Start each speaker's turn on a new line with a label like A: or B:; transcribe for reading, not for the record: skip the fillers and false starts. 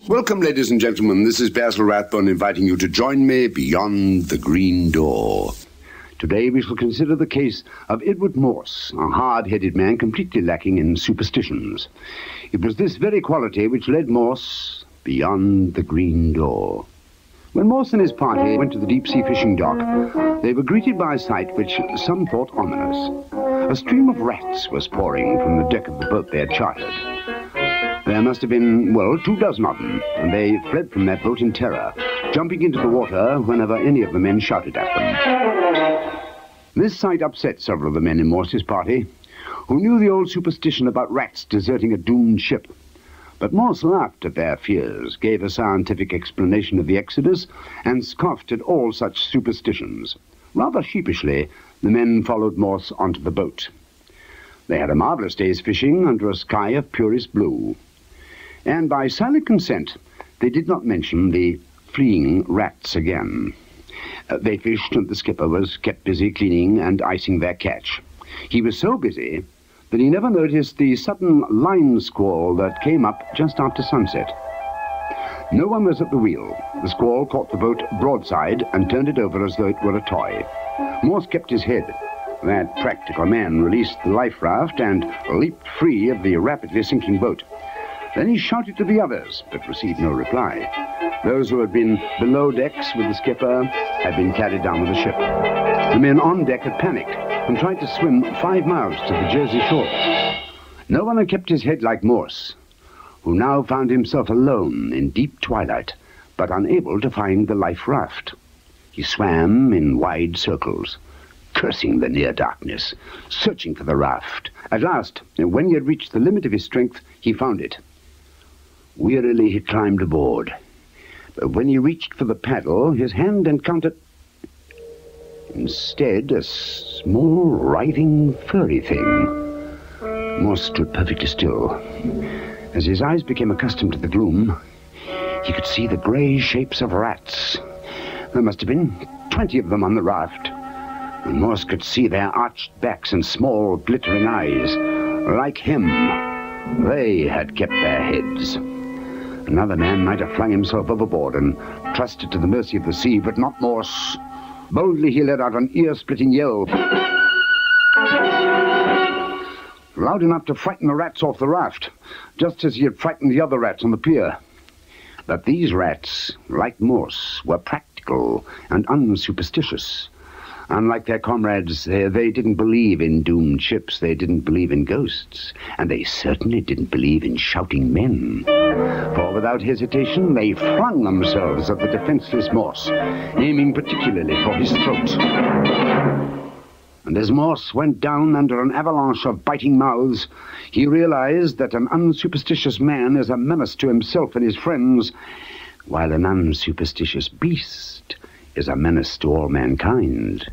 A: Welcome, ladies and gentlemen. This is Basil Rathbone inviting you to join me beyond the green door. Today we shall consider the case of Edward Morse, a hard-headed man completely lacking in superstitions. It was this very quality which led Morse beyond the green door. When Morse and his party went to the deep-sea fishing dock, they were greeted by a sight which some thought ominous. A stream of rats was pouring from the deck of the boat they had chartered. There must have been, 24 of them, and they fled from that boat in terror, jumping into the water whenever any of the men shouted at them. This sight upset several of the men in Morse's party, who knew the old superstition about rats deserting a doomed ship. But Morse laughed at their fears, gave a scientific explanation of the exodus, and scoffed at all such superstitions. Rather sheepishly, the men followed Morse onto the boat. They had a marvelous day's fishing under a sky of purest blue. And by silent consent, they did not mention the fleeing rats again. They fished, and the skipper was kept busy cleaning and icing their catch. He was so busy that he never noticed the sudden line squall that came up just after sunset. No one was at the wheel. The squall caught the boat broadside and turned it over as though it were a toy. Morse kept his head. That practical man released the life raft and leaped free of the rapidly sinking boat. Then he shouted to the others, but received no reply. Those who had been below decks with the skipper had been carried down with the ship. The men on deck had panicked and tried to swim 5 miles to the Jersey shore. No one had kept his head like Morse, who now found himself alone in deep twilight, but unable to find the life raft. He swam in wide circles, cursing the near darkness, searching for the raft. At last, when he had reached the limit of his strength, he found it. Wearily he climbed aboard, but when he reached for the paddle, his hand encountered, instead, a small, writhing, furry thing. Morse stood perfectly still. As his eyes became accustomed to the gloom, he could see the grey shapes of rats. There must have been 20 of them on the raft, and Morse could see their arched backs and small, glittering eyes. Like him, they had kept their heads. Another man might have flung himself overboard and trusted to the mercy of the sea, but not Morse. Boldly he let out an ear-splitting yell, loud enough to frighten the rats off the raft, just as he had frightened the other rats on the pier. But these rats, like Morse, were practical and unsuperstitious. Unlike their comrades, they didn't believe in doomed ships, they didn't believe in ghosts, and they certainly didn't believe in shouting men. For without hesitation, they flung themselves at the defenseless Morse, aiming particularly for his throat. And as Morse went down under an avalanche of biting mouths, he realized that an unsuperstitious man is a menace to himself and his friends, while an unsuperstitious beast is a menace to all mankind.